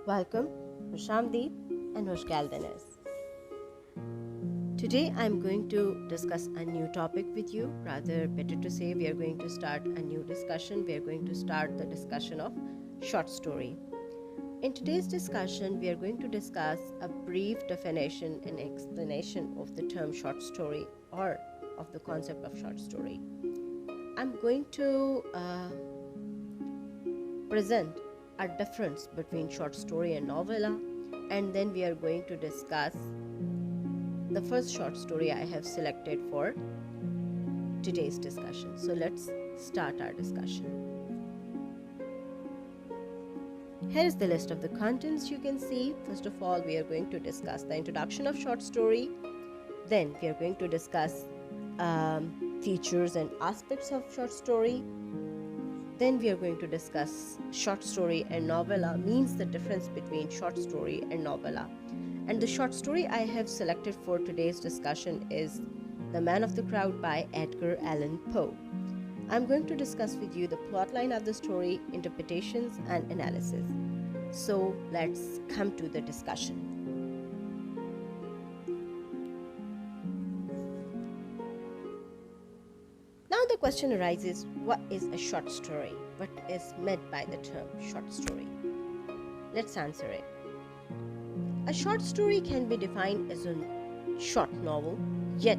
Welcome, Shamdeep and Galdanes. Today I'm going to discuss a new topic with you. Rather, better to say, we are going to start a new discussion. We are going to start the discussion of short story. In today's discussion, we are going to discuss a brief definition and explanation of the term short story or of the concept of short story. I'm going to present a difference between short story and novella, and then we are going to discuss the first short story I have selected for today's discussion. So let's start our discussion. Here is the list of the contents you can see. First of all, we are going to discuss the introduction of short story. Then we are going to discuss features and aspects of short story. Then we are going to discuss short story and novella, means the difference between short story and novella. And the short story I have selected for today's discussion is The Man of the Crowd by Edgar Allan Poe. I'm going to discuss with you the plotline of the story, interpretations, and analysis. So let's come to the discussion. Now the question arises, what is a short story? What is meant by the term short story? Let's answer it. A short story can be defined as a short novel, yet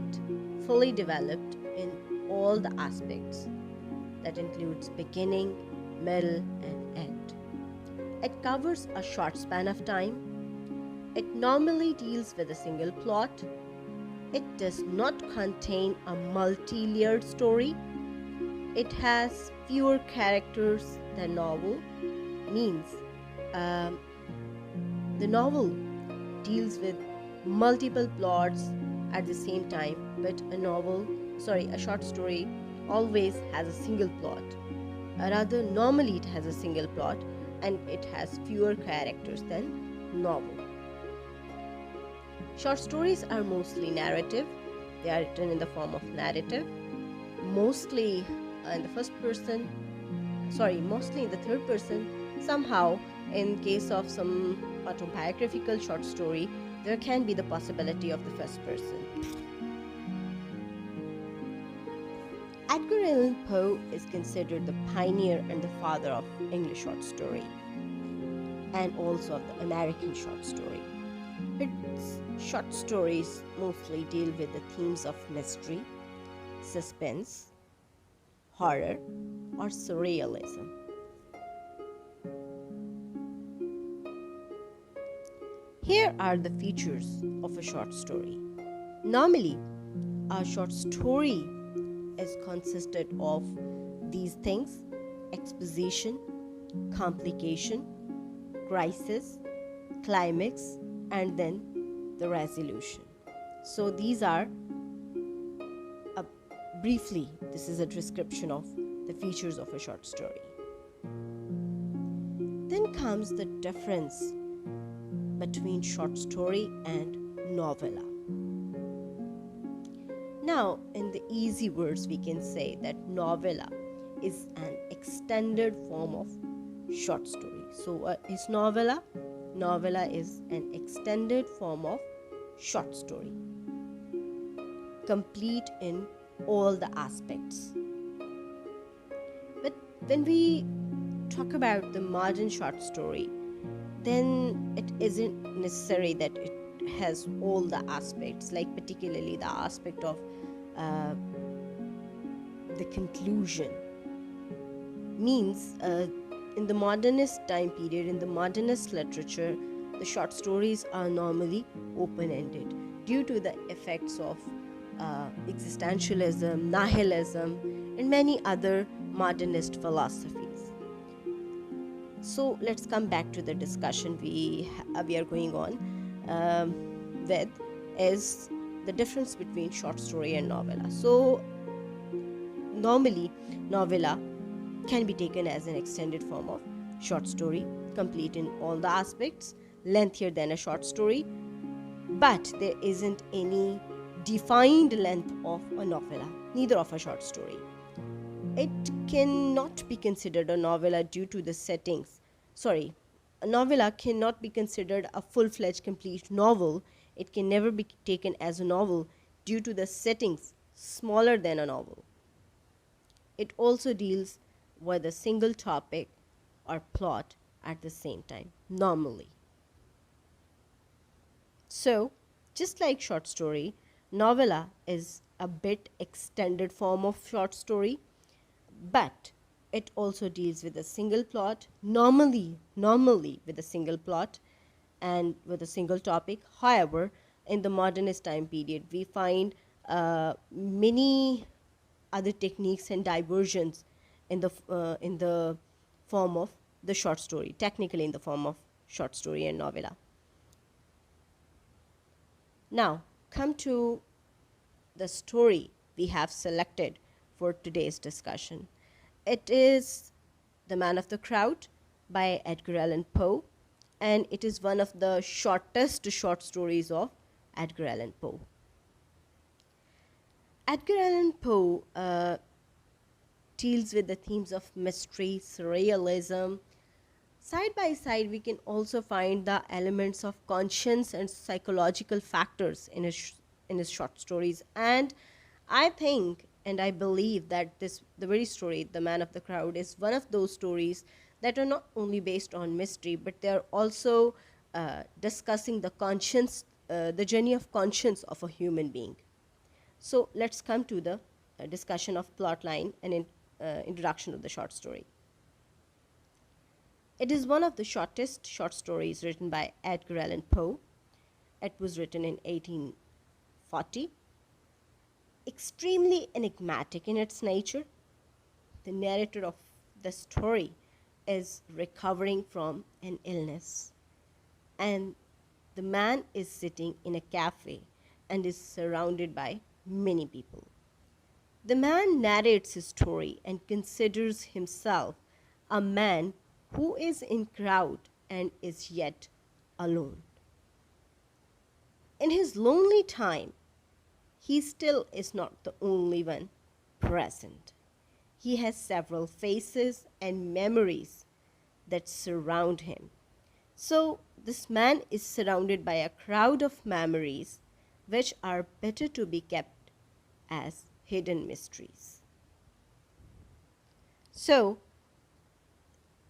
fully developed in all the aspects. That includes beginning, middle, and end. It covers a short span of time. It normally deals with a single plot. It does not contain a multi-layered story. It has fewer characters than novel. Means the novel deals with multiple plots at the same time, but a short story always has a single plot. Rather, normally it has a single plot and it has fewer characters than novel. Short stories are mostly narrative. They are written in the form of narrative, mostly in the third person. Somehow, in case of some autobiographical short story, there can be the possibility of the first person. Edgar Allan Poe is considered the pioneer and the father of English short story, and also of the American short story. His short stories mostly deal with the themes of mystery, suspense, horror, or surrealism. Here are the features of a short story. Normally, a short story is consisted of these things: exposition, complication, crisis, climax, and then the resolution. So these are briefly, this is a description of the features of a short story. Then comes the difference between short story and novella. Now, in the easy words, we can say that novella is an extended form of short story. So what is novella? Novella is an extended form of short story, complete in all the aspects. But when we talk about the modern short story, then it isn't necessary that it has all the aspects, like particularly the aspect of the conclusion. Means in the modernist time period, in the modernist literature, the short stories are normally open-ended due to the effects of existentialism, nihilism, and many other modernist philosophies. So let's come back to the discussion we are going on with, is the difference between short story and novella. So normally novella can be taken as an extended form of short story, complete in all the aspects, lengthier than a short story, but there isn't any defined length of a novella, neither of a short story. It cannot be considered a novella due to the settings. a novella cannot be considered a full fledged complete novel. It can never be taken as a novel due to the settings smaller than a novel. It also deals with a single topic or plot at the same time, normally. So, just like short story, novella is a bit extended form of short story, but it also deals with a single plot, normally with a single plot and with a single topic. However, in the modernist time period, we find many other techniques and diversions in the form of the short story, technically in the form of short story and novella. Now, come to the story we have selected for today's discussion. It is The Man of the Crowd by Edgar Allan Poe, and it is one of the shortest short stories of Edgar Allan Poe. Edgar Allan Poe deals with the themes of mystery, surrealism. Side by side, we can also find the elements of conscience and psychological factors in his short stories. And I think and I believe that the very story, The Man of the Crowd, is one of those stories that are not only based on mystery, but they are also discussing the journey of conscience of a human being. So let's come to the discussion of plotline and introduction of the short story. It is one of the shortest short stories written by Edgar Allan Poe. It was written in 1840. Extremely enigmatic in its nature, the narrator of the story is recovering from an illness, and the man is sitting in a cafe and is surrounded by many people. The man narrates his story and considers himself a man who is in crowd and is yet alone. In his lonely time, he still is not the only one present. He has several faces and memories that surround him. So, this man is surrounded by a crowd of memories which are better to be kept as hidden mysteries. So,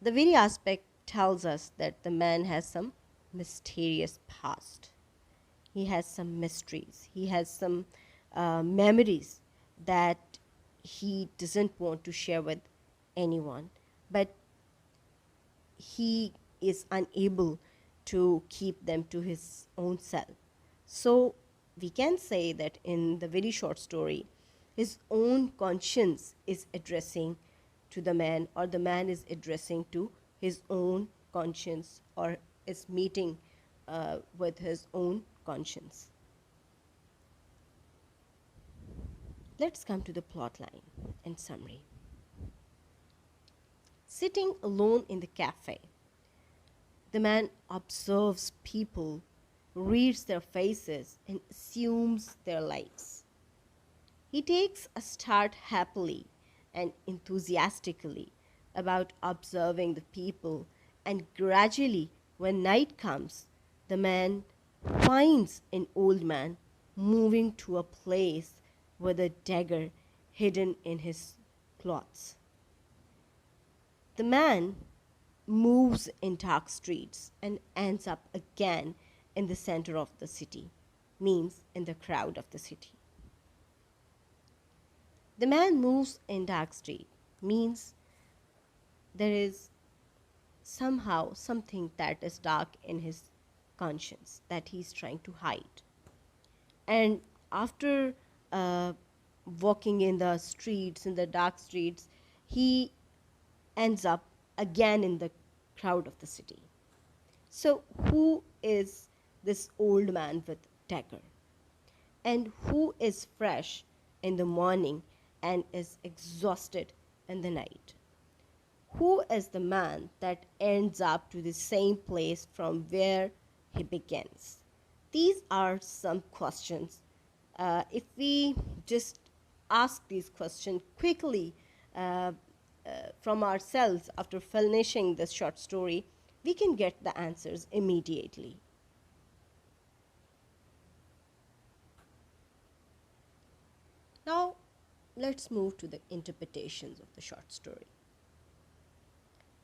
the very aspect tells us that the man has some mysterious past. He has some mysteries. He has some memories that he doesn't want to share with anyone, but he is unable to keep them to his own self. So we can say that in the very short story, his own conscience is addressing to the man, or the man is addressing to his own conscience, or is meeting with his own conscience. Let's come to the plot line and summary. Sitting alone in the cafe, the man observes people, reads their faces, and assumes their lives. He takes a start happily and enthusiastically about observing the people, and gradually, when night comes, the man finds an old man moving to a place with a dagger hidden in his clothes. The man moves in dark streets and ends up again in the center of the city, means in the crowd of the city. The man moves in dark street means there is somehow something that is dark in his conscience that he's trying to hide. And after walking in the streets, in the dark streets, he ends up again in the crowd of the city. So, who is this old man with dagger? And who is fresh in the morning and is exhausted in the night? Who is the man that ends up to the same place from where he begins? These are some questions. If we just ask these questions quickly from ourselves after finishing this short story, we can get the answers immediately. Now, let's move to the interpretations of the short story.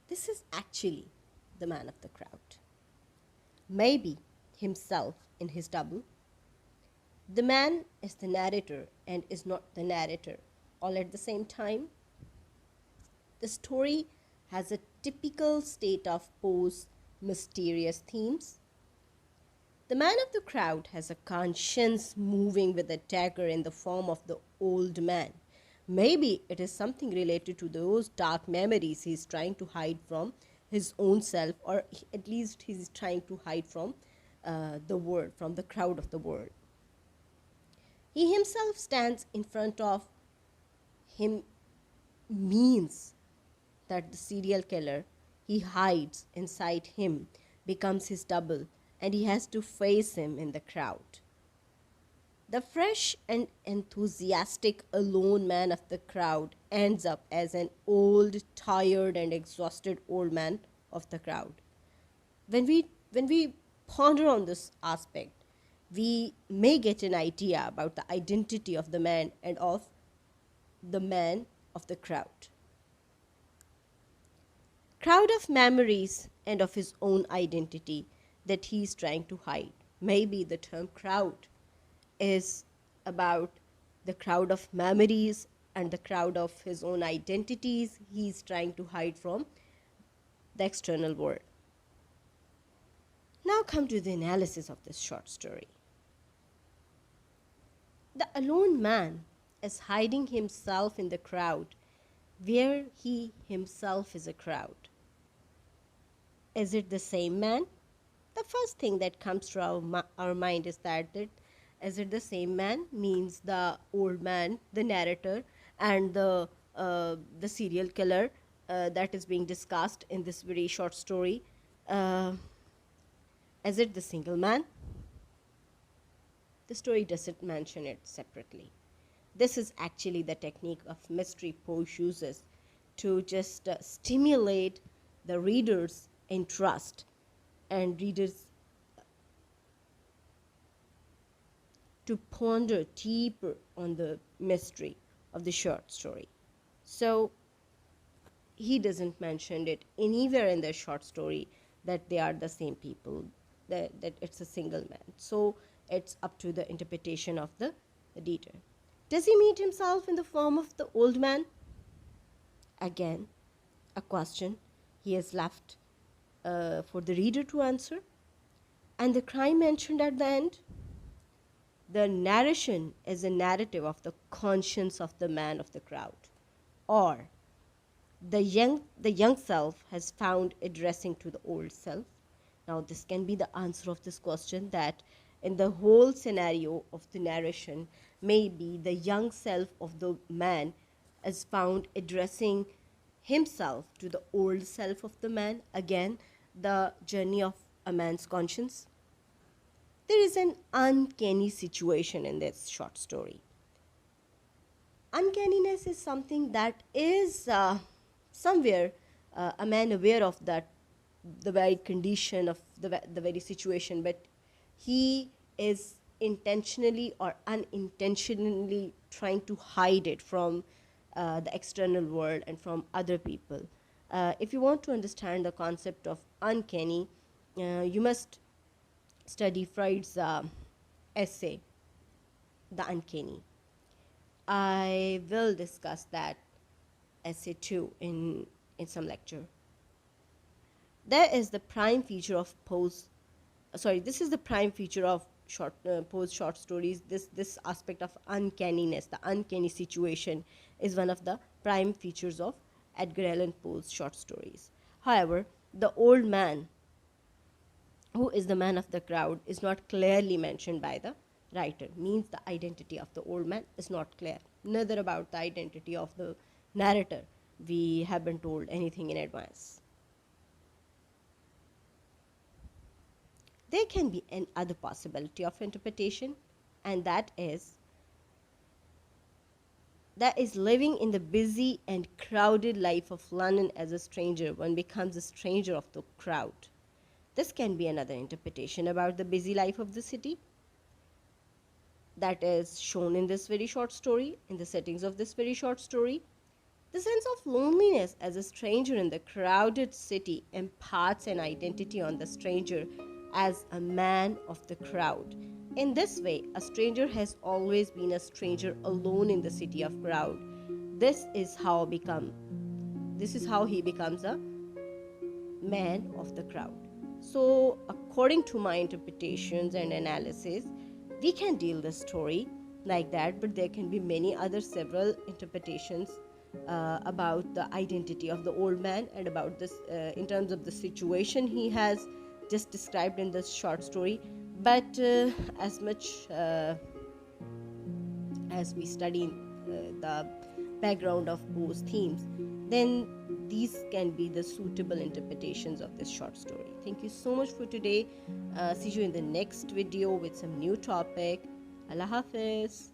This is actually the man of the crowd. Maybe himself in his double. The man is the narrator and is not the narrator all at the same time. The story has a typical state of Poe's mysterious themes. The man of the crowd has a conscience moving with a dagger in the form of the old man. Maybe it is something related to those dark memories he is trying to hide from his own self, or at least he is trying to hide from the world, from the crowd of the world. He himself stands in front of him, means that the serial killer he hides inside him becomes his double, and he has to face him in the crowd. The fresh and enthusiastic alone man of the crowd ends up as an old, tired, and exhausted old man of the crowd. When we ponder on this aspect, we may get an idea about the identity of the man and of the man of the crowd. Crowd of memories and of his own identity that he is trying to hide. Maybe the term crowd is about the crowd of memories and the crowd of his own identities he is trying to hide from the external world. Now come to the analysis of this short story. The alone man is hiding himself in the crowd where he himself is a crowd. Is it the same man? The first thing that comes to our mind is that is it the same man means the old man, the narrator, and the serial killer that is being discussed in this very short story. Is it the single man? The story doesn't mention it separately. This is actually the technique of mystery Poe uses to just stimulate the reader's interest and readers to ponder deeper on the mystery of the short story. So he doesn't mention it anywhere in the short story that they are the same people, that it's a single man. So it's up to the interpretation of the reader. Does he meet himself in the form of the old man? Again, a question he has left for the reader to answer. And the crime mentioned at the end? The narration is a narrative of the conscience of the man of the crowd, or the young self has found addressing to the old self. Now this can be the answer of this question, that in the whole scenario of the narration, maybe the young self of the man is found addressing himself to the old self of the man. Again, the journey of a man's conscience. There is an uncanny situation in this short story. Uncanniness is something that is somewhere a man aware of that the very condition of the very situation, but he is intentionally or unintentionally trying to hide it from the external world and from other people. If you want to understand the concept of uncanny, you must study Freud's essay, The Uncanny. I will discuss that essay too in some lecture. There is the prime feature of Poe's, this is the prime feature of Poe's short stories. This aspect of uncanniness, the uncanny situation, is one of the prime features of Edgar Allan Poe's short stories. However, the old man, who is the man of the crowd, is not clearly mentioned by the writer. Means the identity of the old man is not clear. Neither about the identity of the narrator we have been told anything in advance. There can be another possibility of interpretation, and that is that is living in the busy and crowded life of London as a stranger, one becomes a stranger of the crowd. This can be another interpretation about the busy life of the city that is shown in this very short story, in the settings of this very short story. The sense of loneliness as a stranger in the crowded city imparts an identity on the stranger as a man of the crowd. In this way, a stranger has always been a stranger alone in the city of crowd. This is how he becomes a man of the crowd. So, according to my interpretations and analysis, we can deal the story like that, but there can be many other several interpretations about the identity of the old man and about this in terms of the situation he has just described in this short story. But as much as we study the background of Poe's themes, then these can be the suitable interpretations of this short story. Thank you so much for today. See you in the next video with some new topic. Allah Hafiz.